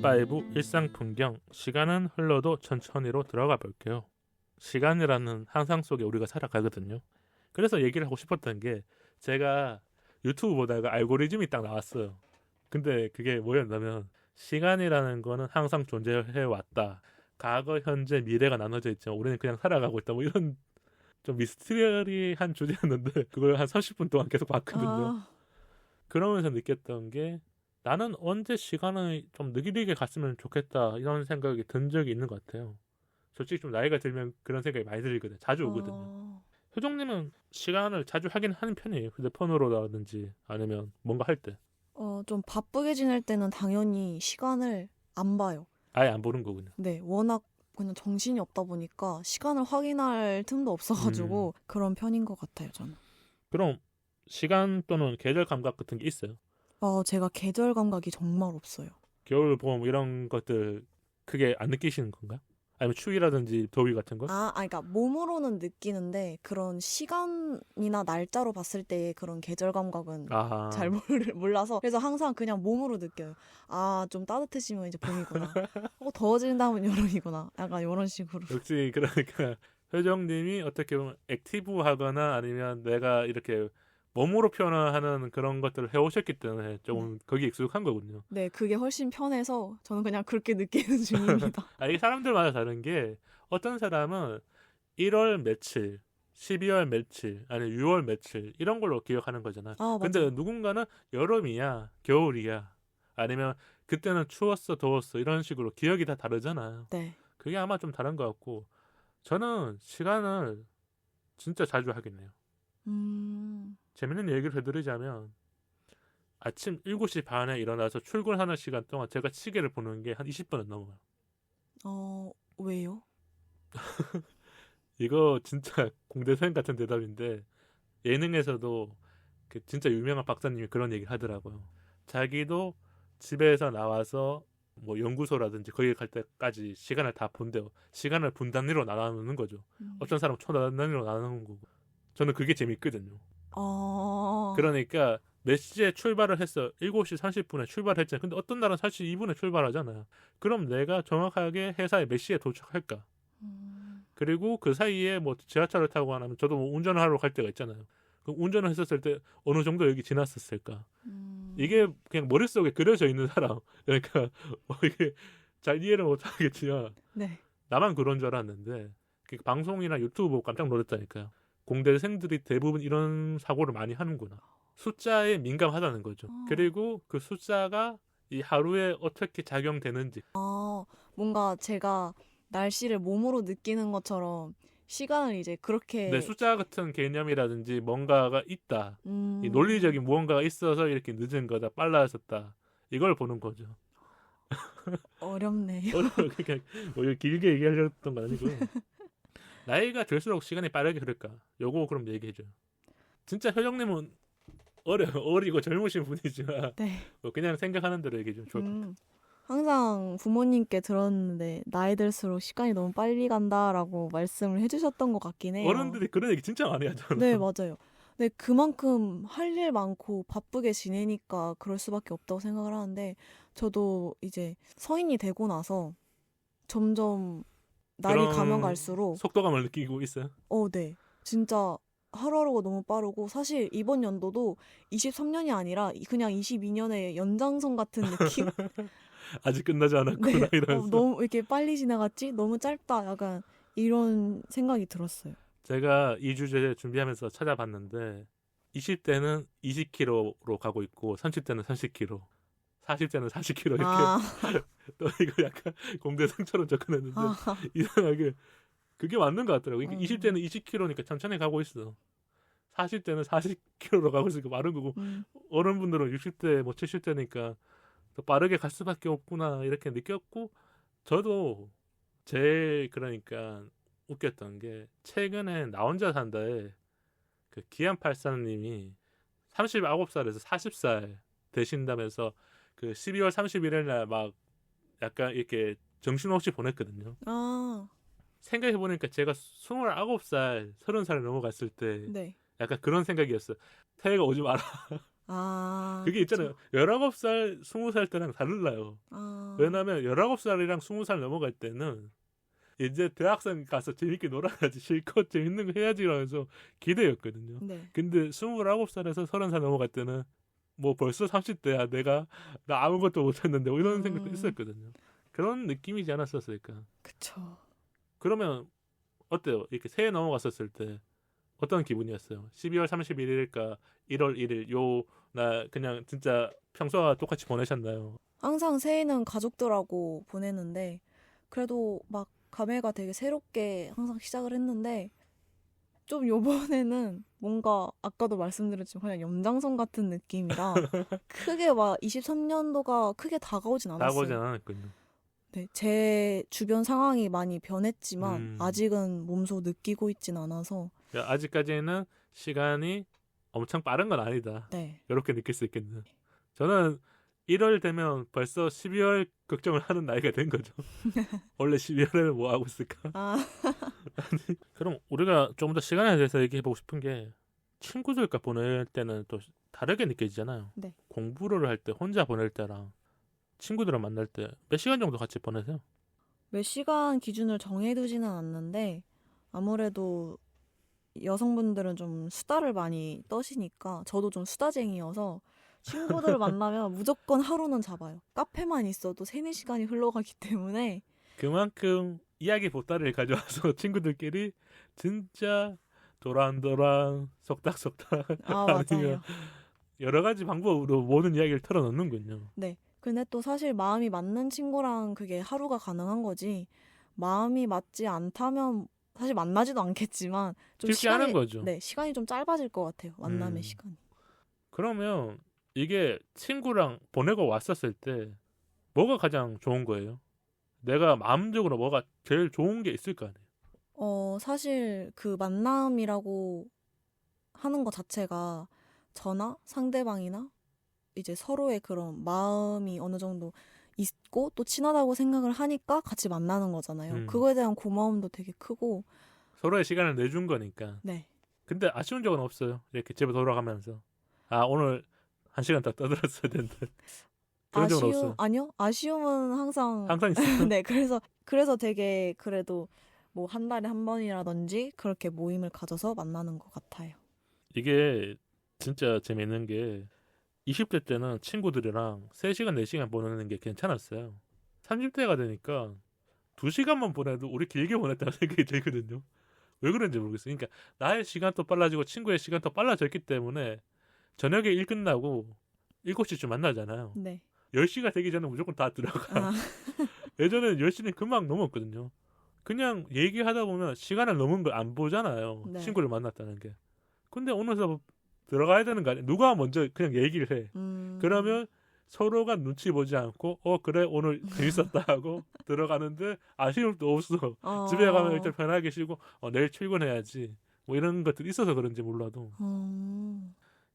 탑5 일상 풍경, 시간은 흘러도 천천히로 들어가 볼게요. 시간이라는 항상 속에 우리가 살아가거든요. 그래서 얘기를 하고 싶었던 게 제가 유튜브 보다가 알고리즘이 딱 나왔어요. 근데 그게 뭐였냐면 시간이라는 거는 항상 존재해왔다. 과거, 현재, 미래가 나눠져 있지만 우리는 그냥 살아가고 있다. 뭐 이런 좀 미스터리한 주제였는데 그걸 한 30분 동안 계속 봤거든요. 그러면서 느꼈던 게 나는 언제 시간을 좀 느리게 갔으면 좋겠다 이런 생각이 든 적이 있는 것 같아요. 솔직히 좀 나이가 들면 그런 생각이 많이 들거든요. 자주 오거든요. 효정님은 시간을 자주 하긴 하는 편이에요. 휴대폰으로라든지 아니면 뭔가 할 때. 좀 바쁘게 지낼 때는 당연히 시간을 안 봐요. 아예 안 보는 거군요. 네, 워낙 그냥 정신이 없다 보니까 시간을 확인할 틈도 없어가지고 그런 편인 것 같아요, 저는. 그럼 시간 또는 계절 감각 같은 게 있어요? 제가 계절 감각이 정말 없어요. 겨울, 봄 이런 것들 크게 안 느끼시는 건가? 아니면 추위라든지 더위 같은 거? 그러니까 몸으로는 느끼는데 그런 시간이나 날짜로 봤을 때의 그런 계절 감각은 아하. 잘 몰라서 그래서 항상 그냥 몸으로 느껴요. 좀 따뜻해지면 이제 봄이구나. 더워진다면 여름이구나. 약간 이런 식으로. 역시 그러니까 효정님이 어떻게 보면 액티브하거나 아니면 내가 이렇게 몸으로 표현하는 그런 것들을 해오셨기 때문에 조금 거기 익숙한 거군요. 네, 그게 훨씬 편해서 저는 그냥 그렇게 느끼는 중입니다. 이게 사람들마다 다른 게 어떤 사람은 1월 며칠, 12월 며칠, 아니 6월 며칠 이런 걸로 기억하는 거잖아. 근데 맞아요. 누군가는 여름이야, 겨울이야, 아니면 그때는 추웠어, 더웠어 이런 식으로 기억이 다 다르잖아요. 네. 그게 아마 좀 다른 것 같고 저는 시간을 진짜 자주 하겠네요. 재밌는 얘기를 해드리자면 아침 7시 반에 일어나서 출근하는 시간 동안 제가 시계를 보는 게 한 20분은 넘어요. 왜요? 이거 진짜 공대생 같은 대답인데 예능에서도 그 진짜 유명한 박사님이 그런 얘기를 하더라고요. 자기도 집에서 나와서 뭐 연구소라든지 거기 갈 때까지 시간을 다 본대요. 시간을 분 단위로 나누는 거죠. 어떤 사람은 초 단위로 나누는 거고. 저는 그게 재밌거든요. 그러니까 몇 시에 출발을 했어. 7시 30분에 출발했잖아. 근데 어떤 날은 사실 2분에 출발하잖아요. 그럼 내가 정확하게 회사에 몇 시에 도착할까? 그리고 그 사이에 뭐 지하철을 타고 하면 저도 뭐 운전을 하러 갈 때가 있잖아요. 그럼 운전을 했었을 때 어느 정도 여기 지났었을까? 이게 그냥 머릿속에 그려져 있는 사람. 그러니까 이게 잘 이해를 못하겠지만 네. 나만 그런 줄 알았는데 방송이나 유튜브 보고 깜짝 놀랐다니까요. 공대생들이 대부분 이런 사고를 많이 하는구나. 숫자에 민감하다는 거죠. 그리고 그 숫자가 이 하루에 어떻게 작용되는지. 뭔가 제가 날씨를 몸으로 느끼는 것처럼 시간을 이제 그렇게 네, 숫자 같은 개념이라든지 뭔가가 있다. 이 논리적인 무언가가 있어서 이렇게 늦은 거다, 빨라졌다. 이걸 보는 거죠. 어렵네요. 그러니까 뭐 이거 길게 얘기하려던 건 아니고요. 나이가 들수록 시간이 빠르게 흐를까? 요거 그럼 얘기해줘요. 진짜 효정님은 어리고 젊으신 분이지만 네. 뭐 그냥 생각하는 대로 얘기해 주면 좋을 것 같아요. 항상 부모님께 들었는데 나이 들수록 시간이 너무 빨리 간다라고 말씀을 해주셨던 것 같긴 해요. 어른들이 그런 얘기 진짜 많이 하잖아. 네, 맞아요. 네, 그만큼 할 일 많고 바쁘게 지내니까 그럴 수밖에 없다고 생각을 하는데 저도 이제 성인이 되고 나서 점점 날이 가면 갈수록 속도감을 느끼고 있어요. 네. 진짜 하루하루가 너무 빠르고 사실 이번 연도도 23년이 아니라 그냥 22년의 연장선 같은 느낌? 아직 끝나지 않았구나 네. 이러면서. 너무 이렇게 빨리 지나갔지? 너무 짧다. 약간 이런 생각이 들었어요. 제가 이 주제 준비하면서 찾아봤는데 20대는 20km로 가고 있고 30대는 30km, 40대는 40km 이렇게 또 이거 약간 공대생처럼 접근했는데 이상하게 그게 맞는 것 같더라고요. 20대는 20km니까 천천히 가고 있어. 40대는 40km로 가고 있으니까 마른 거고 어른분들은 60대 뭐 70대니까 더 빠르게 갈 수밖에 없구나 이렇게 느꼈고 저도 제일 그러니까 웃겼던 게 최근에 나 혼자 산다에 그 기안84님이 39살에서 40살 되신다면서 그 12월 31일 날 막 약간 이렇게 정신없이 보냈거든요. 생각해보니까 제가 29살, 30살 넘어갔을 때 네. 약간 그런 생각이었어요. 태해가 오지 마라. 아, 그게 있잖아요. 그쵸. 19살, 20살 때랑 달라요. 아, 왜냐면 19살이랑 20살 넘어갈 때는 이제 대학생 가서 재밌게 놀아야지 실컷 재밌는 거 해야지 이러면서 기대였거든요. 네. 근데 29살에서 30살 넘어갈 때는 뭐 벌써 30대야 내가 나 아무것도 못했는데 뭐 이런 생각도 있었거든요. 그런 느낌이지 않았었을까. 그쵸. 그러면 어때요? 이렇게 새해 넘어갔었을 때 어떤 기분이었어요? 12월 31일일까 1월 1일 요 나 그냥 진짜 평소와 똑같이 보내셨나요? 항상 새해는 가족들하고 보내는데, 그래도 막 감회가 되게 새롭게 항상 시작을 했는데, 좀 요번에는 뭔가 아까도 말씀드렸지만 그냥 연장선 같은 느낌이라 크게 막 23년도가 크게 다가오진 다가오지 않았어요. 않았군요. 네, 제 주변 상황이 많이 변했지만 음. 아직은 몸소 느끼고 있진 않아서 아직까지는 시간이 엄청 빠른 건 아니다. 네. 이렇게 느낄 수 있겠네요. 저는 1월 되면 벌써 12월 걱정을 하는 나이가 된 거죠. 원래 12월에는 뭐 하고 있을까? 아, 그럼 우리가 조금 더 시간에 대해서 얘기해보고 싶은 게 친구들과 보낼 때는 또 다르게 느껴지잖아요. 네. 공부를 할 때 혼자 보낼 때랑 친구들을 만날 때 몇 시간 정도 같이 보내세요? 몇 시간 기준을 정해두지는 않는데 아무래도 여성분들은 좀 수다를 많이 떠시니까 저도 좀 수다쟁이여서 친구들 만나면 무조건 하루는 잡아요. 카페만 있어도 3, 4시간이 흘러가기 때문에 그만큼 이야기 보따리를 가져와서 친구들끼리 진짜 도란도란 속닥속닥 아, 아니면 맞아요. 여러 가지 방법으로 모든 이야기를 털어놓는군요. 네. 근데 또 사실 마음이 맞는 친구랑 그게 하루가 가능한 거지. 마음이 맞지 않다면 사실 만나지도 않겠지만 좀 쉽게 하는 시간이 거죠. 네, 시간이 좀 짧아질 것 같아요. 만남의 음. 시간이. 그러면 이게 친구랑 보내고 왔었을 때 뭐가 가장 좋은 거예요? 내가 마음적으로 뭐가 제일 좋은 게 있을 거 아니에요? 사실 그 만남이라고 하는 것 자체가 저나 상대방이나 이제 서로의 그런 마음이 어느 정도 있고 또 친하다고 생각을 하니까 같이 만나는 거잖아요. 음. 그거에 대한 고마움도 되게 크고, 서로의 시간을 내준 거니까. 네. 근데 아쉬운 적은 없어요. 이렇게 집에 돌아가면서 아 오늘 1시간 더 떠들었어야 되는데 그런 적은 없어요. 아니요. 아쉬움은 항상, 항상 있어요. 네. 그래서 되게 그래도 뭐 한 달에 한 번이라든지 그렇게 모임을 가져서 만나는 것 같아요. 이게 진짜 재밌는 게 20대 때는 친구들이랑 3시간, 4시간 보내는 게 괜찮았어요. 30대가 되니까 2시간만 보내도 우리 길게 보냈다는 생각이 들거든요. 왜 그런지 모르겠어요. 그러니까 나의 시간도 빨라지고 친구의 시간도 빨라졌기 때문에 저녁에 일 끝나고 7시쯤 만나잖아요. 네. 10시가 되기 전에 무조건 다 들어가. 아, 예전에는 10시는 금방 넘었거든요. 그냥 얘기하다 보면 시간을 넘은 걸 안 보잖아요. 네. 친구를 만났다는 게. 근데 어느새 들어가야 되는 거 아니야? 누가 먼저 그냥 얘기를 해. 그러면 서로가 눈치 보지 않고 그래 오늘 재밌었다 하고 들어가는데 아쉬움도 없어. 집에 가면 일단 편하게 쉬고 내일 출근해야지. 뭐 이런 것들이 있어서 그런지 몰라도.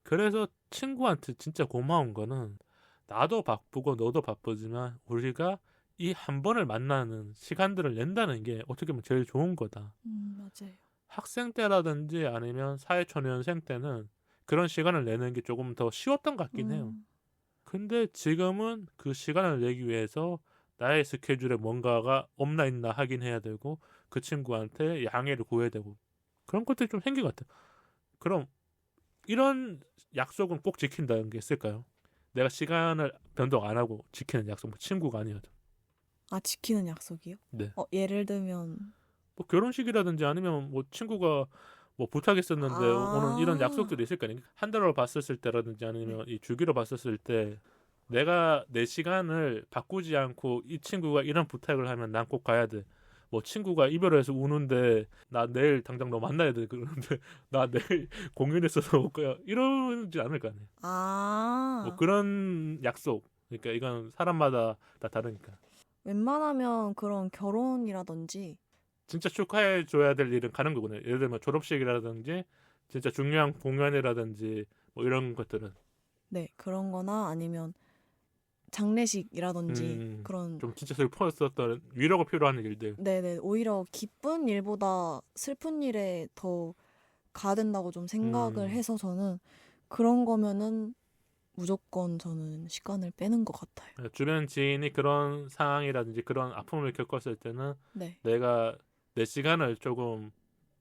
그래서 친구한테 진짜 고마운 거는 나도 바쁘고 너도 바쁘지만 우리가 이 한 번을 만나는 시간들을 낸다는 게 어떻게 보면 제일 좋은 거다. 맞아요. 학생 때라든지 아니면 사회초년생 때는 그런 시간을 내는 게 조금 더 쉬웠던 것 같긴 해요. 근데 지금은 그 시간을 내기 위해서 나의 스케줄에 뭔가가 없나 있나 확인해야 되고 그 친구한테 양해를 구해야 되고 그런 것들이 좀 생긴 것 같아요. 그럼 이런 약속은 꼭 지킨다는 게 있을까요? 내가 시간을 변동 안 하고 지키는 약속, 뭐 친구가 아니어도. 아, 지키는 약속이요? 네. 예를 들면 뭐 결혼식이라든지 아니면 뭐 친구가 뭐 부탁했었는데 오늘 이런 약속들이 있을 거 아니에요. 한 달로 봤었을 때라든지 아니면 이 주기로 봤었을 때 내가 내 시간을 바꾸지 않고 이 친구가 이런 부탁을 하면 난 꼭 가야 돼. 뭐 친구가 이별해서 우는데 나 내일 당장 너 만나야 돼. 그러는데 나 내일 공연했어서 올 거야. 이러지 않을 거 아니에요. 뭐 그런 약속. 그러니까 이건 사람마다 다 다르니까. 웬만하면 그런 결혼이라든지 진짜 축하해 줘야 될 일은 가는 거구나. 예를 들면 졸업식이라든지 진짜 중요한 공연이라든지 뭐 이런 것들은 네, 그런 거나 아니면 장례식이라든지 그런 좀 진짜 슬펐었던 위로가 필요한 일들. 네네, 오히려 기쁜 일보다 슬픈 일에 더 가야 된다고 좀 생각을 해서 저는 그런 거면은 무조건 저는 시간을 빼는 것 같아요. 주변 지인이 그런 상황이라든지 그런 아픔을 겪었을 때는 네, 내가 내 시간을 조금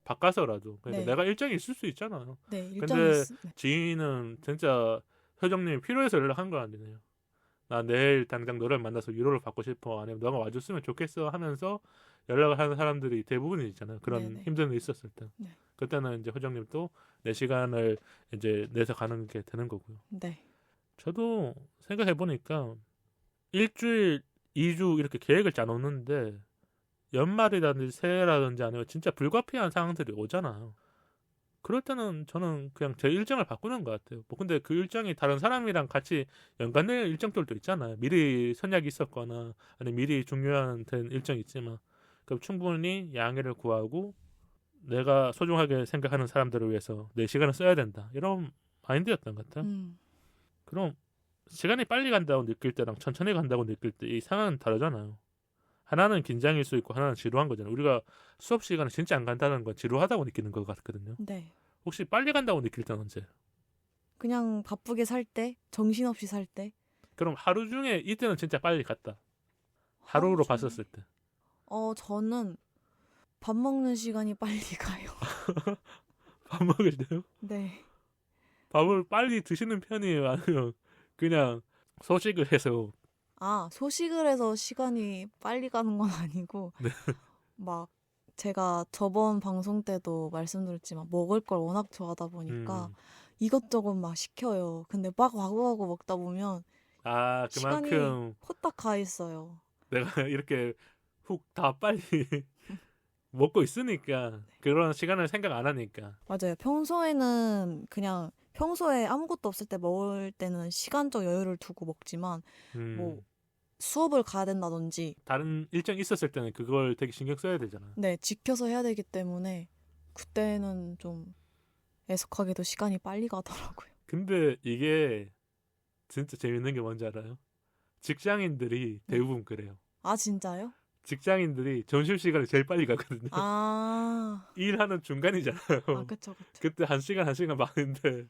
바꿔서라도 그러니까 네. 내가 일정이 있을 수 있잖아요. 네, 근데 네. 지인은 진짜 효정님이 필요해서 연락한 거 아니네요. 나 내일 당장 너를 만나서 위로를 받고 싶어. 아니면 너가 와줬으면 좋겠어 하면서 연락을 하는 사람들이 대부분이잖아요. 그런 네네. 힘든 일 있었을 때. 네. 그때는 이제 효정님도 내 시간을 이제 내서 가는 게 되는 거고요. 네, 저도 생각해 보니까 일주일, 2주 이렇게 계획을 짜놓는데 연말이라든지 새해라든지 아니면 진짜 불가피한 상황들이 오잖아요. 그럴 때는 저는 그냥 제 일정을 바꾸는 것 같아요. 뭐 근데 그 일정이 다른 사람이랑 같이 연관된 일정들도 있잖아요. 미리 선약이 있었거나 아니면 미리 중요한 된 일정이 있지만 그럼 충분히 양해를 구하고 내가 소중하게 생각하는 사람들을 위해서 내 시간을 써야 된다. 이런 마인드였던 것 같아요. 그럼 시간이 빨리 간다고 느낄 때랑 천천히 간다고 느낄 때 이 상황은 다르잖아요. 하나는 긴장일 수 있고 하나는 지루한 거잖아요. 우리가 수업 시간에 진짜 안 간다는 건 지루하다고 느끼는 것 같거든요. 네. 혹시 빨리 간다고 느낄 때는 언제? 그냥 바쁘게 살 때, 정신없이 살 때. 그럼 하루 중에 이때는 진짜 빨리 갔다. 하루로 하루 중에? 봤었을 때. 저는 밥 먹는 시간이 빨리 가요. 밥 먹을 때요? 네. 밥을 빨리 드시는 편이에요? 아니면 그냥 소식을 해서 소식을 해서 시간이 빨리 가는 건 아니고, 네. 막, 제가 저번 방송 때도 말씀드렸지만, 먹을 걸 워낙 좋아하다 보니까, 이것저것 막 시켜요. 근데 막 와구와구 먹다 보면, 시간이 그만큼 후딱 가 있어요. 내가 이렇게 훅 다 빨리 먹고 있으니까 그런 시간을 생각 안 하니까 맞아요. 평소에 아무것도 없을 때 먹을 때는 시간적 여유를 두고 먹지만, 뭐, 수업을 가야 된다든지, 다른 일정 있었을 때는 그걸 되게 신경 써야 되잖아. 네, 지켜서 해야 되기 때문에, 그때는 좀 애석하게도 시간이 빨리 가더라고요. 근데 이게 진짜 재밌는 게 뭔지 알아요? 직장인들이 네. 대부분 그래요. 진짜요? 직장인들이 점심시간에 제일 빨리 가거든요. 일하는 중간이잖아요. 그쵸, 그쵸. 그때 한 시간 많은데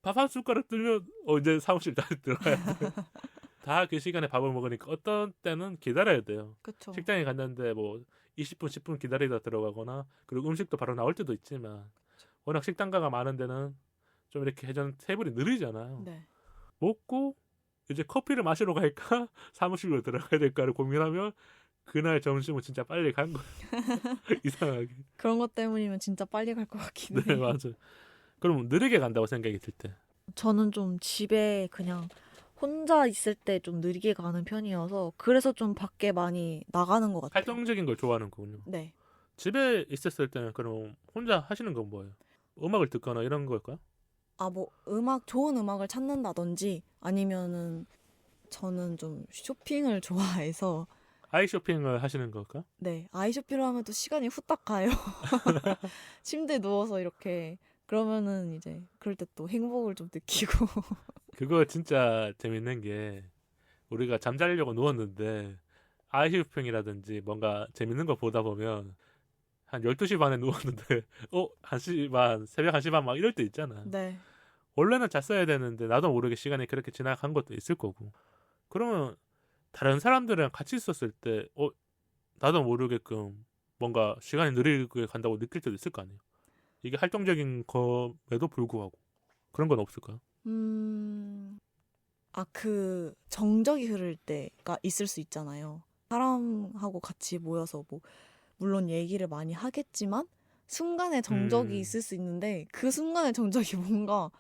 밥 한 숟가락 들면 이제 사무실 다시 들어가야 돼. 다 그 시간에 밥을 먹으니까 어떤 때는 기다려야 돼요. 그쵸. 식당에 갔는데 뭐 20분, 10분 기다리다 들어가거나 그리고 음식도 바로 나올 때도 있지만 워낙 식당가가 많은 데는 좀 이렇게 회전 테이블이 느리잖아요. 네. 먹고 이제 커피를 마시러 갈까 사무실로 들어가야 될까를 고민하면 그날 점심은 진짜 빨리 간 거예요. 이상하게. 그런 것 때문이면 진짜 빨리 갈 것 같긴 네, 해요. 맞아. 그럼 느리게 간다고 생각이 들 때. 저는 좀 집에 그냥 혼자 있을 때 좀 느리게 가는 편이어서 그래서 좀 밖에 많이 나가는 것 같아요. 활동적인 걸 좋아하는 거군요. 네. 집에 있었을 때는 그럼 혼자 하시는 건 뭐예요? 음악을 듣거나 이런 걸까요? 뭐 좋은 음악을 찾는다든지 아니면은 저는 좀 쇼핑을 좋아해서 아이 쇼핑을 하시는 걸까? 네, 아이 쇼핑을 하면 또 시간이 후딱 가요. 침대에 누워서 이렇게 그러면은 이제 그럴 때 또 행복을 좀 느끼고 그거 진짜 재밌는 게 우리가 잠자려고 누웠는데 아이 쇼핑이라든지 뭔가 재밌는 거 보다 보면 한 12시 반에 누웠는데 1시 반, 새벽 1시 반 막 이럴 때 있잖아. 네. 원래는 잤어야 되는데 나도 모르게 시간이 그렇게 지나간 것도 있을 거고. 그러면 다른 사람들이랑 같이 있었을 때 나도 모르게끔 뭔가 시간이 느리게 간다고 느낄 때도 있을 거 아니에요. 이게 활동적인 것에도 불구하고 그런 건 없을까요? 그 정적이 흐를 때가 있을 수 있잖아요. 사람하고 같이 모여서 뭐 물론 얘기를 많이 하겠지만 순간에 정적이 있을 수 있는데 그 순간의 정적이 뭔가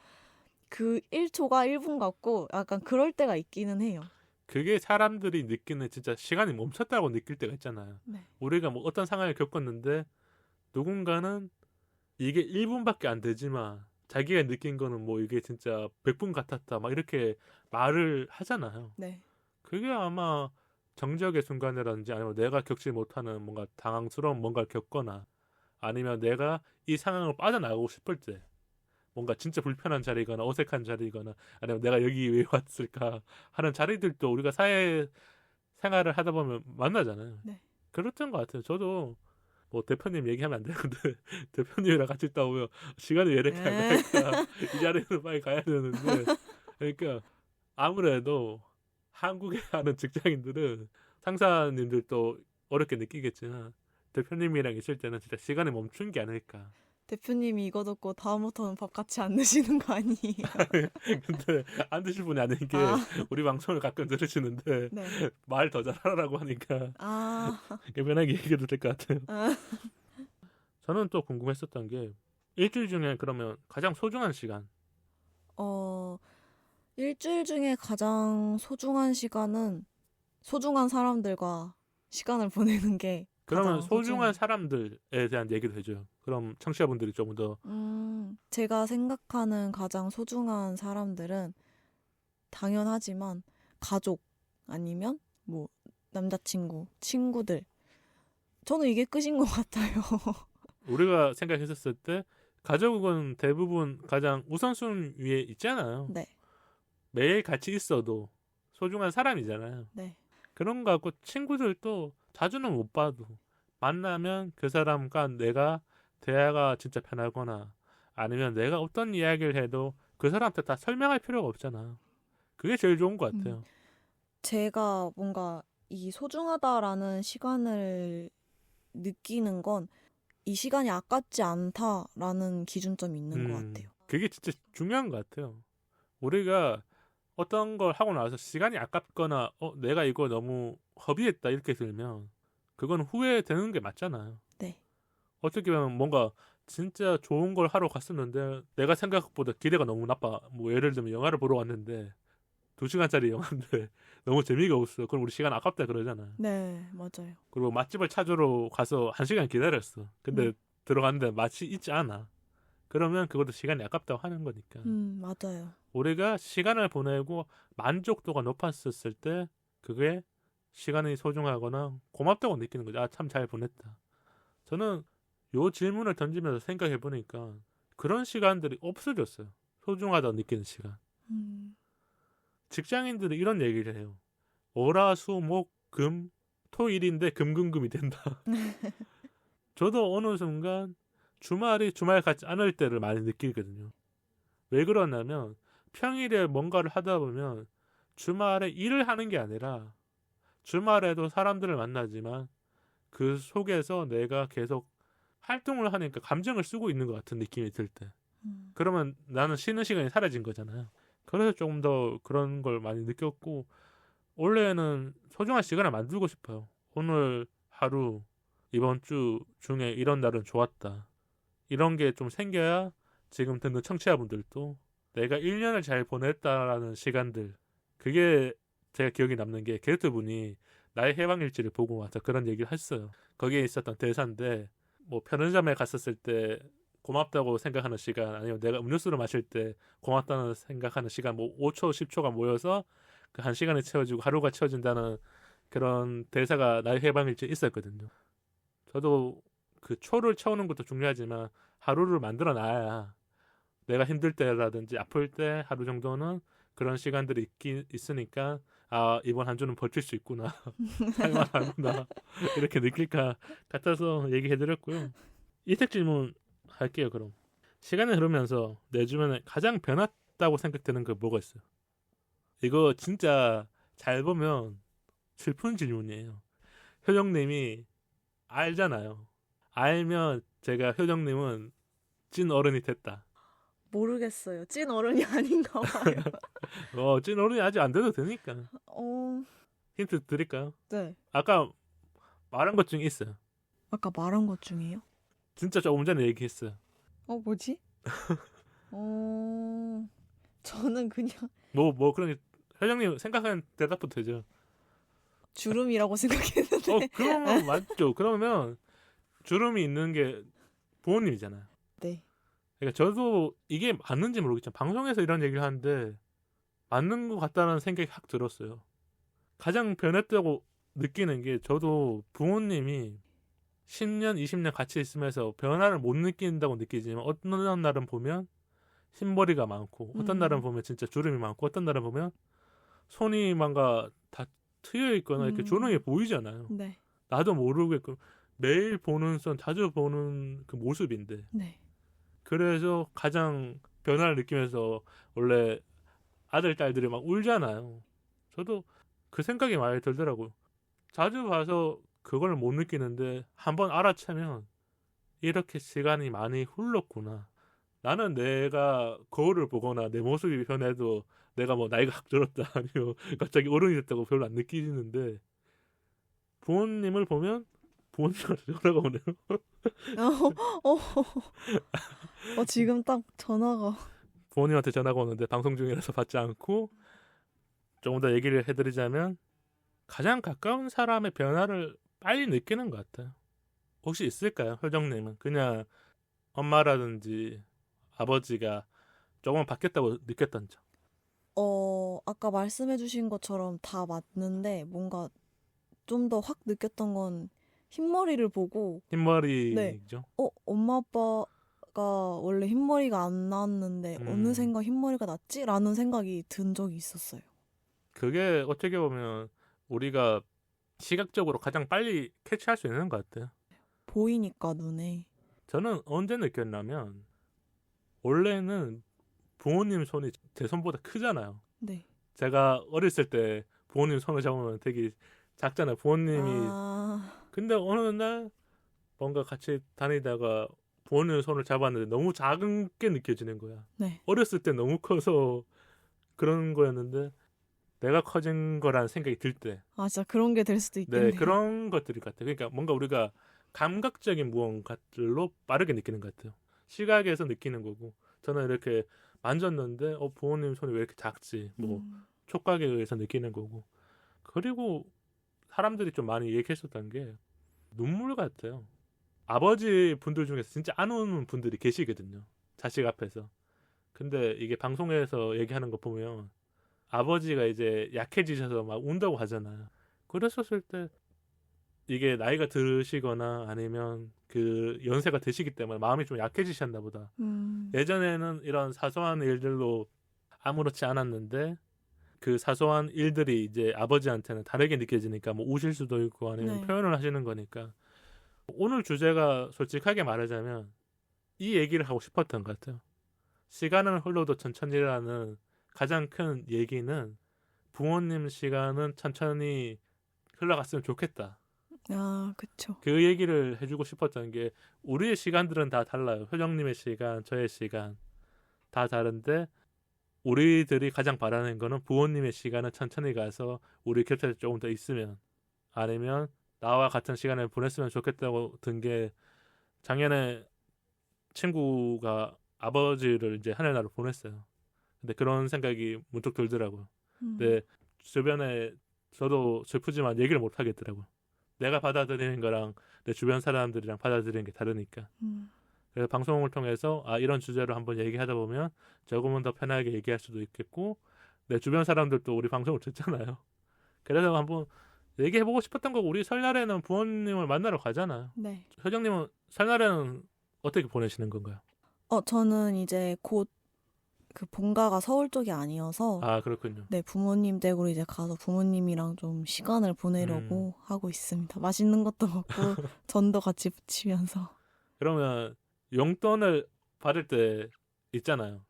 그 1초가 1분 같고 약간 그럴 때가 있기는 해요. 그게 사람들이 느끼는 진짜 시간이 멈췄다고 느낄 때가 있잖아요. 네. 우리가 뭐 어떤 상황을 겪었는데 누군가는 이게 1분밖에 안 되지만 자기가 느낀 거는 뭐 이게 진짜 100분 같았다 막 이렇게 말을 하잖아요. 네. 그게 아마 정적의 순간이라든지 아니면 내가 겪지 못하는 뭔가 당황스러운 뭔가를 겪거나 아니면 내가 이 상황을 빠져나가고 싶을 때 뭔가 진짜 불편한 자리거나 어색한 자리거나 아니면 내가 여기 왜 왔을까 하는 자리들도 우리가 사회 생활을 하다 보면 만나잖아요. 네. 그렇던 것 같아요. 저도 뭐 대표님 얘기하면 안 되는데 대표님이랑 같이 있다 보면 시간이 왜 이렇게 안 갈까 이 자리는 빨리 가야 되는데 그러니까 아무래도 한국에 하는 직장인들은 상사님들도 어렵게 느끼겠지만 대표님이랑 있을 때는 진짜 시간에 멈춘 게 아닐까. 대표님이 이거 듣고 다음부터는 밥 같이 안 드시는 거 아니에요? 근데 안 드실 분이 아닌 게 아, 우리 방송을 가끔 들으시는데 네. 말 더 잘하라고 하니까 아, 편하게 얘기해도 될 것 같아요. 아. 저는 또 궁금했었던 게 일주일 중에 그러면 가장 소중한 시간. 일주일 중에 가장 소중한 시간은 소중한 사람들과 시간을 보내는 게 그러면 가장 소중한 소중해요. 사람들에 대한 얘기도 해줘요. 그럼 청취자분들이 조금 더 제가 생각하는 가장 소중한 사람들은 당연하지만 가족 아니면 뭐 남자친구, 친구들. 저는 이게 끝인 것 같아요. 우리가 생각했었을 때 가족은 대부분 가장 우선순위에 있잖아요. 네, 매일 같이 있어도 소중한 사람이잖아요. 네. 그런 거 같고 친구들도 자주는 못 봐도 만나면 그 사람과 내가 대화가 진짜 편하거나 아니면 내가 어떤 이야기를 해도 그 사람한테 다 설명할 필요가 없잖아. 그게 제일 좋은 것 음, 같아요. 제가 뭔가 이 소중하다라는 시간을 느끼는 건 이 시간이 아깝지 않다라는 기준점이 있는 것 같아요. 그게 진짜 중요한 것 같아요. 우리가 어떤 걸 하고 나서 시간이 아깝거나 내가 이거 너무 허비했다 이렇게 들면 그건 후회되는 게 맞잖아요. 네. 어떻게 보면 뭔가 진짜 좋은 걸 하러 갔었는데 내가 생각보다 기대가 너무 나빠. 뭐 예를 들면 영화를 보러 왔는데 2시간짜리 영화인데 너무 재미가 없어. 그럼 우리 시간 아깝다 그러잖아요. 네, 맞아요. 그리고 맛집을 찾으러 가서 1시간 기다렸어. 근데 네. 들어갔는데 맛이 있지 않아. 그러면 그것도 시간이 아깝다고 하는 거니까. 맞아요. 우리가 시간을 보내고 만족도가 높았었을 때 그게 시간이 소중하거나 고맙다고 느끼는 거죠. 아, 참 잘 보냈다. 저는 요 질문을 던지면서 생각해 보니까 그런 시간들이 없어졌어요. 소중하다고 느끼는 시간. 음, 직장인들이 이런 얘기를 해요. 월, 수, 목, 금, 토일인데 금금금이 된다. 저도 어느 순간 주말이 주말 같지 않을 때를 많이 느끼거든요. 왜 그러냐면 평일에 뭔가를 하다 보면 주말에 일을 하는 게 아니라 주말에도 사람들을 만나지만 그 속에서 내가 계속 활동을 하니까 감정을 쓰고 있는 것 같은 느낌이 들 때. 음, 그러면 나는 쉬는 시간이 사라진 거잖아요. 그래서 조금 더 그런 걸 많이 느꼈고 원래는 소중한 시간을 만들고 싶어요. 오늘 하루 이번 주 중에 이런 날은 좋았다. 이런 게 좀 생겨야 지금 듣는 청취자분들도 내가 1년을 잘 보냈다라는 시간들 그게 제가 기억에 남는 게 게스트 분이 나의 해방일지를 보고 와서 그런 얘기를 했어요. 거기에 있었던 대사인데 뭐 편의점에 갔었을 때 고맙다고 생각하는 시간 아니면 내가 음료수를 마실 때 고맙다는 생각하는 시간 뭐 5초 10초가 모여서 그 한 시간이 채워지고 하루가 채워진다는 그런 대사가 나의 해방일지에 있었거든요. 저도 그 초를 채우는 것도 중요하지만 하루를 만들어 놔야 내가 힘들 때라든지 아플 때 하루 정도는 그런 시간들이 있으니까 아 이번 한 주는 버틸 수 있구나 할만하구나 이렇게 느낄까 같아서 얘기해드렸고요. 이택 질문 할게요. 그럼 시간이 흐르면서 내 주변에 가장 변했다고 생각되는 게 뭐가 있어요? 이거 진짜 잘 보면 슬픈 질문이에요. 효정님이 알잖아요. 알면 제가 효정님은 찐 어른이 됐다. 모르겠어요. 찐 어른이 아닌가 봐요. 찐 어른이 아직 안 돼도 되니까. 어, 힌트 드릴까요? 네. 아까 말한 것 중에 있어요. 아까 말한 것 중에요? 진짜 조금 전에 얘기했어요. 뭐지? 저는 그냥 그런 회장님 생각하는 대답도 되죠. 주름이라고 생각했는데. 그러면 맞죠. 그러면 주름이 있는 게 부모님이잖아요. 네. 그러니까 저도 이게 맞는지 모르겠지만 방송에서 이런 얘기를 하는데 맞는 것 같다는 생각이 확 들었어요. 가장 변했다고 느끼는 게 저도 부모님이 10년, 20년 같이 있으면서 변화를 못 느낀다고 느끼지만 어떤 날은 보면 흰머리가 많고 어떤 날은 보면 진짜 주름이 많고 어떤 날은 보면 손이 뭔가 다 트여 있거나 이렇게 주름이 보이잖아요. 네. 나도 모르겠고 매일 보는 자주 보는 그 모습인데 네. 그래서 가장 변화를 느끼면서 원래 아들 딸들이 막 울잖아요. 저도 그 생각이 많이 들더라고요. 자주 봐서 그걸 못 느끼는데 한번 알아채면 이렇게 시간이 많이 흘렀구나. 나는 내가 거울을 보거나 내 모습이 변해도 내가 뭐 나이가 확 들었다 아니면 갑자기 어른이 됐다고 별로 안 느끼는데 부모님을 보면 부모님한테 전화가 오네요. 어, 어, 지금 딱 전화가. 부모님한테 전화가 오는데 방송 중이라서 받지 않고 조금 더 얘기를 해드리자면 가장 가까운 사람의 변화를 빨리 느끼는 것 같아요. 혹시 있을까요? 효정님은 그냥 엄마라든지 아버지가 조금 바뀌었다고 느꼈던 점. 아까 말씀해주신 것처럼 다 맞는데 뭔가 좀 더 확 느꼈던 건 흰머리를 보고 네, 흰머리죠. 엄마 아빠가 원래 흰머리가 안 나왔는데 어느샌가 흰머리가 났지? 라는 생각이 든 적이 있었어요. 그게 어떻게 보면 우리가 시각적으로 가장 빨리 캐치할 수 있는 것 같아요. 보이니까 눈에. 저는 언제 느꼈냐면 원래는 부모님 손이 제 손보다 크잖아요. 네. 제가 어렸을 때 부모님 손을 잡으면 되게 작잖아요. 부모님이 근데 어느 날 뭔가 같이 다니다가 부모님 손을 잡았는데 너무 작은 게 느껴지는 거야. 네. 어렸을 때 너무 커서 그런 거였는데 내가 커진 거라는 생각이 들 때. 진짜 그런 게 될 수도 있겠네요. 네, 그런 것들이 같아요. 그러니까 뭔가 우리가 감각적인 무언가들로 빠르게 느끼는 것 같아요. 시각에서 느끼는 거고 저는 이렇게 만졌는데 부모님 손이 왜 이렇게 작지? 뭐 촉각에 의해서 느끼는 거고. 그리고 사람들이 좀 많이 얘기했었던 게 눈물 같아요. 아버지 분들 중에서 진짜 안 우는 분들이 계시거든요. 자식 앞에서. 근데 이게 방송에서 얘기하는 거 보면 아버지가 이제 약해지셔서 막 운다고 하잖아요. 그랬었을 때 이게 나이가 드시거나 아니면 그 연세가 드시기 때문에 마음이 좀 약해지셨나 보다. 예전에는 이런 사소한 일들로 아무렇지 않았는데 그 사소한 일들이 이제 아버지한테는 다르게 느껴지니까 뭐 우실 수도 있고 아니면 네. 표현을 하시는 거니까 오늘 주제가 솔직하게 말하자면 이 얘기를 하고 싶었던 것 같아요. 시간은 흘러도 천천히라는 가장 큰 얘기는 부모님 시간은 천천히 흘러갔으면 좋겠다. 그쵸. 그 얘기를 해주고 싶었던 게 우리의 시간들은 다 달라요. 효정님의 시간, 저의 시간 다 다른데 우리들이 가장 바라는 거는 부모님의 시간은 천천히 가서 우리 곁에 조금 더 있으면 아니면 나와 같은 시간을 보냈으면 좋겠다고 든 게 작년에 친구가 아버지를 이제 하늘나라로 보냈어요. 근데 그런 생각이 문득 들더라고요. 근데 주변에 저도 슬프지만 얘기를 못 하겠더라고요. 내가 받아들이는 거랑 내 주변 사람들이랑 받아들이는 게 다르니까. 그래서 방송을 통해서 이런 주제로 한번 얘기하다 보면 조금은 더 편하게 얘기할 수도 있겠고 내 주변 사람들도 우리 방송을 듣잖아요. 그래서 한번 얘기해보고 싶었던 거 우리 설날에는 부모님을 만나러 가잖아요. 네. 효정님은 설날에는 어떻게 보내시는 건가요? 저는 이제 곧 그 본가가 서울 쪽이 아니어서 그렇군요. 네, 부모님 댁으로 이제 가서 부모님이랑 좀 시간을 보내려고 하고 있습니다. 맛있는 것도 먹고 전도 같이 부치면서. 그러면 용돈을 받을 때 있잖아요.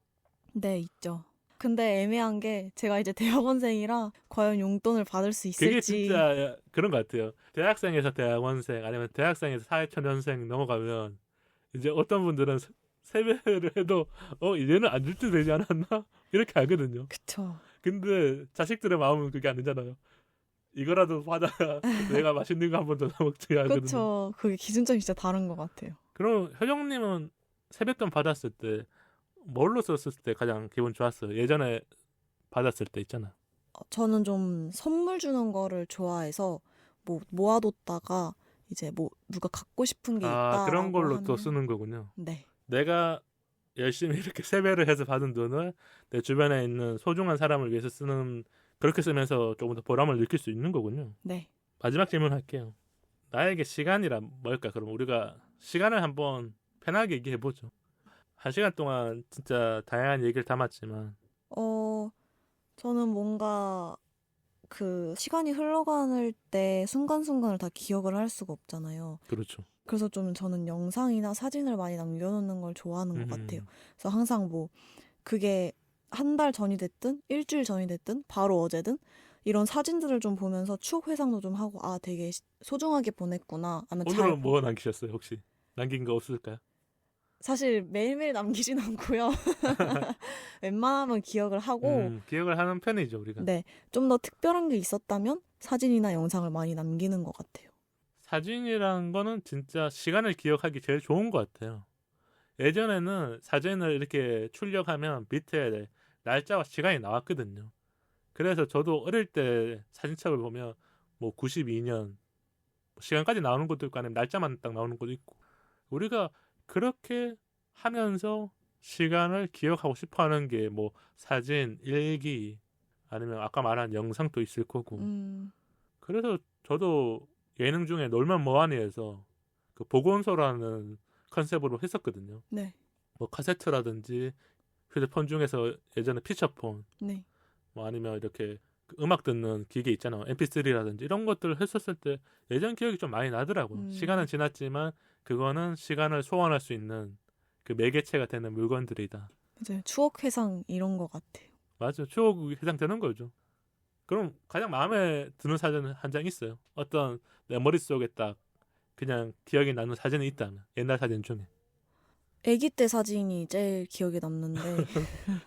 네, 있죠. 근데 애매한 게 제가 이제 대학원생이라 과연 용돈을 받을 수 있을지. 그게 진짜 그런 것 같아요. 대학생에서 대학원생 아니면 대학생에서 사회초년생 넘어가면 이제 어떤 분들은 세배를 해도 이제는 안 줄 때 되지 않았나? 이렇게 하거든요. 그쵸. 근데 자식들의 마음은 그게 아니잖아요. 이거라도 받아야 내가 맛있는 거 한 번 더 먹지 하거든요. 그쵸. 그게 기준점이 진짜 다른 것 같아요. 그럼 효정님은 세뱃돈 받았을 때 뭘로 썼을 때 가장 기분 좋았어요? 예전에 받았을 때 있잖아. 저는 좀 선물 주는 거를 좋아해서 뭐 모아뒀다가 이제 뭐 누가 갖고 싶은 게 있다라고 그런 걸로 하면 또 쓰는 거군요. 네. 내가 열심히 이렇게 세배를 해서 받은 돈을 내 주변에 있는 소중한 사람을 위해서 쓰는 그렇게 쓰면서 조금 더 보람을 느낄 수 있는 거군요. 네. 마지막 질문 할게요. 나에게 시간이란 뭘까? 그럼 우리가 시간을 한번 편하게 얘기해보죠. 1시간 동안 진짜 다양한 얘기를 담았지만 저는 뭔가 그 시간이 흘러가는 때 순간순간을 다 기억을 할 수가 없잖아요. 그렇죠. 그래서 좀 저는 영상이나 사진을 많이 남겨놓는 걸 좋아하는 것 같아요. 그래서 항상 뭐 그게 한 달 전이 됐든 일주일 전이 됐든 바로 어제든 이런 사진들을 좀 보면서 추억 회상도 좀 하고 아 되게 소중하게 보냈구나. 아니면 잘 오늘은 뭐 남기셨어요 혹시? 남긴 거 없을까요? 사실 매일매일 남기진 않고요. 웬만하면 기억을 하고 기억을 하는 편이죠 우리가. 네, 좀 더 특별한 게 있었다면 사진이나 영상을 많이 남기는 것 같아요. 사진이란 거는 진짜 시간을 기억하기 제일 좋은 것 같아요. 예전에는 사진을 이렇게 출력하면 밑에 날짜와 시간이 나왔거든요. 그래서 저도 어릴 때 사진첩을 보면 뭐 92년 시간까지 나오는 것도 있고 아니면 날짜만 딱 나오는 것도 있고 우리가 그렇게 하면서 시간을 기억하고 싶어 하는 게 뭐 사진, 일기 아니면 아까 말한 영상도 있을 거고 그래서 저도 예능 중에 놀면 뭐하니에서 그 보건소라는 컨셉으로 했었거든요. 네, 뭐 카세트라든지 휴대폰 중에서 예전에 피처폰 네, 뭐 아니면 이렇게 그 음악 듣는 기계 있잖아요. MP3라든지 이런 것들을 했었을 때 예전 기억이 좀 많이 나더라고요. 시간은 지났지만 그거는 시간을 소환할 수 있는 그 매개체가 되는 물건들이다. 맞아요. 추억 회상 이런 것 같아요. 맞아. 추억이 해당되는 거죠. 그럼 가장 마음에 드는 사진 한 장 있어요. 어떤 내 머릿속에 딱 그냥 기억이 나는 사진이 있다면 옛날 사진 중에 아기 때 사진이 제일 기억에 남는데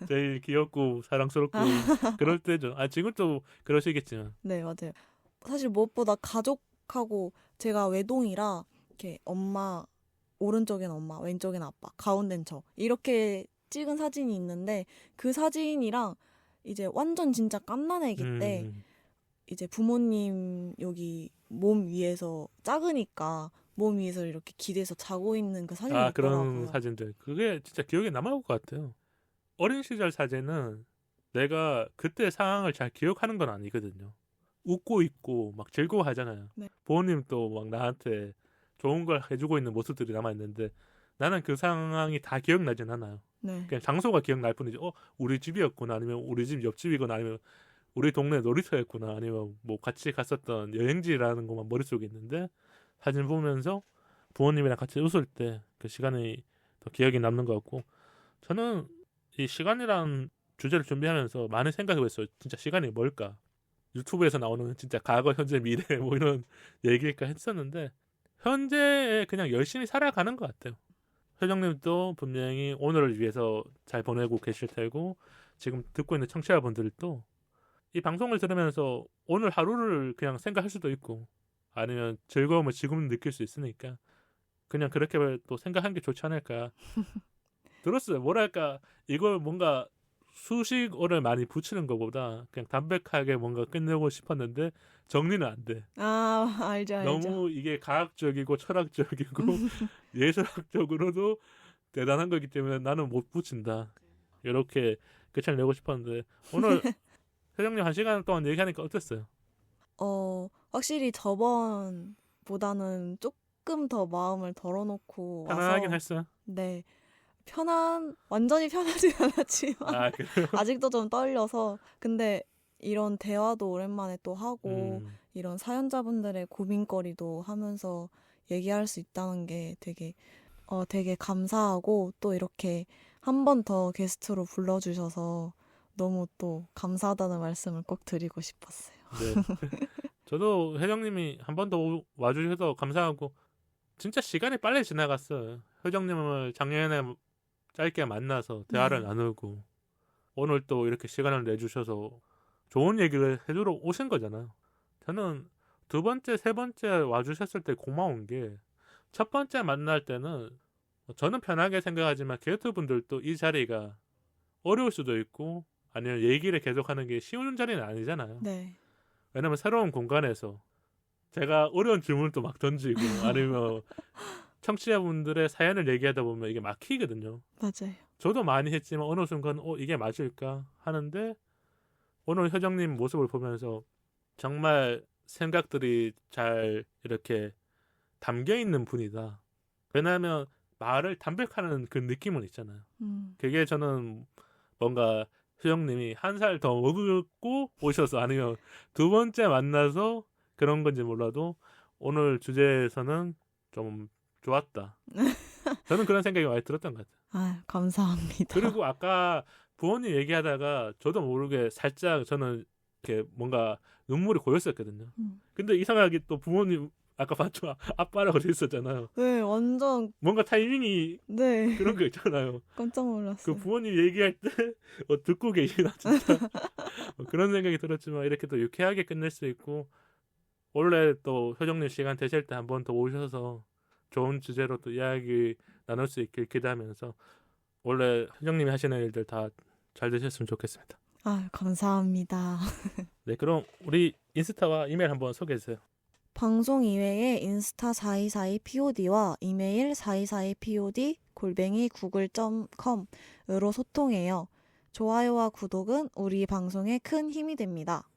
제일 귀엽고 사랑스럽고 그럴 때죠. 아 지금도 그러시겠지만 네, 맞아요. 사실 무엇보다 가족하고 제가 외동이라 이렇게 엄마 오른쪽엔 엄마, 왼쪽엔 아빠, 가운데는 저 이렇게 찍은 사진이 있는데 그 사진이랑 이제 완전 진짜 갓난 아기 때 음, 이제 부모님 여기 몸 위에서 작으니까 몸 위에서 이렇게 기대서 자고 있는 그 사진이 아 그런 있더라고요. 사진들 그게 진짜 기억에 남을 것 같아요. 어린 시절 사진은 내가 그때 상황을 잘 기억하는 건 아니거든요. 웃고 있고 막 즐거워하잖아요. 네. 부모님도 막 나한테 좋은 걸 해주고 있는 모습들이 남아 있는데 나는 그 상황이 다 기억나진 않아요. 네. 그냥 장소가 기억날 뿐이지. 우리 집이었구나 아니면 우리 집 옆집이거나 아니면 우리 동네 놀이터였구나 아니면 뭐 같이 갔었던 여행지라는 것만 머릿속에 있는데 사진 보면서 부모님이랑 같이 웃을 때 그 시간이 더 기억에 남는 것 같고 저는 이 시간이란 주제를 준비하면서 많이 생각해봤어요. 진짜 시간이 뭘까? 유튜브에서 나오는 진짜 과거, 현재, 미래 뭐 이런 얘기일까 했었는데 현재에 그냥 열심히 살아가는 것 같아요. 회장님도 분명히 오늘을 위해서 잘 보내고 계실 테고 지금 듣고 있는 청취자분들도 이 방송을 들으면서 오늘 하루를 그냥 생각할 수도 있고 아니면 즐거움을 지금 느낄 수 있으니까 그냥 그렇게 또 생각하는 게 좋지 않을까 들었어요. 뭐랄까 이걸 뭔가 수식어를 많이 붙이는 것보다 그냥 담백하게 뭔가 끝내고 싶었는데 정리는 안 돼. 아, 알죠, 알죠. 너무 이게 과학적이고 철학적이고 예술학적으로도 대단한 거기 때문에 나는 못 붙인다. 이렇게 끝을 내고 싶었는데 오늘 회장님 1시간 동안 얘기하니까 어땠어요? 확실히 저번보다는 조금 더 마음을 덜어놓고 편안하긴 와서 했어요. 네, 완전히 편하진 않았지만 아, 그래요? 아직도 좀 떨려서 근데 이런 대화도 오랜만에 또 하고 이런 사연자분들의 고민거리도 하면서 얘기할 수 있다는 게 되게 감사하고 또 이렇게 한 번 더 게스트로 불러주셔서 너무 또 감사하다는 말씀을 꼭 드리고 싶었어요. 네. 저도 회장님이 한 번 더 와주셔서 감사하고 진짜 시간이 빨리 지나갔어요. 회장님을 작년에 짧게 만나서 대화를 네. 나누고 오늘 또 이렇게 시간을 내주셔서 좋은 얘기를 해주러 오신 거잖아요. 저는 두 번째, 세 번째 와주셨을 때 고마운 게 첫 번째 만날 때는 저는 편하게 생각하지만 게스트분들도 이 자리가 어려울 수도 있고 아니면 얘기를 계속하는 게 쉬운 자리는 아니잖아요. 네. 왜냐면 새로운 공간에서 제가 어려운 질문을 막 던지고 아니면 청취자분들의 사연을 얘기하다 보면 이게 막히거든요. 맞아요. 저도 많이 했지만 어느 순간 이게 맞을까 하는데 오늘 효정님 모습을 보면서 정말 생각들이 잘 이렇게 담겨 있는 분이다. 왜냐하면 말을 담백하는 그 느낌은 있잖아요. 그게 저는 뭔가 효정님이 한 살 더 먹고 오셔서 아니면 두 번째 만나서 그런 건지 몰라도 오늘 주제에서는 좀 좋았다. 저는 그런 생각이 많이 들었던 것 같아요. 아, 감사합니다. 그리고 아까 부모님 얘기하다가 저도 모르게 살짝 저는 이렇게 뭔가 눈물이 고였었거든요. 근데 이상하게 또 부모님 아까 봤죠? 아빠라고 돼 있었잖아요. 네, 완전 뭔가 타이밍이 네 그런 거 있잖아요. 깜짝 그 놀랐어요. 부모님 얘기할 때 듣고 계시나 진짜 그런 생각이 들었지만 이렇게 또 유쾌하게 끝낼 수 있고 원래 또 효정님 시간 되실 때 한 번 더 오셔서 좋은 주제로 또 이야기 나눌 수 있길 기대하면서 원래 효정님이 하시는 일들 다 잘 되셨으면 좋겠습니다. 아, 감사합니다. 네, 그럼 우리 인스타와 이메일 한번 소개해 주세요. 방송 이외에 인스타 4242pod와 이메일 4242pod@google.com으로 소통해요. 좋아요와 구독은 우리 방송에 큰 힘이 됩니다.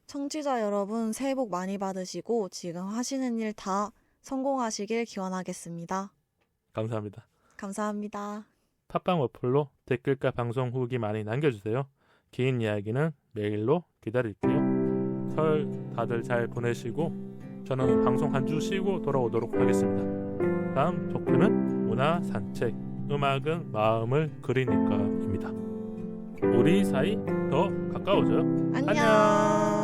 청취자 여러분 새해 복 많이 받으시고 지금 하시는 일 다 성공하시길 기원하겠습니다. 감사합니다. 감사합니다. 팟빵 어플로 댓글과 방송 후기 많이 남겨주세요. 긴 이야기는 메일로 기다릴게요. 설 다들 잘 보내시고 저는 방송 한 주 쉬고 돌아오도록 하겠습니다. 다음 토크는 문화 산책, 음악은 마음을 그리니까입니다. 우리 사이 더 가까워져요. 안녕.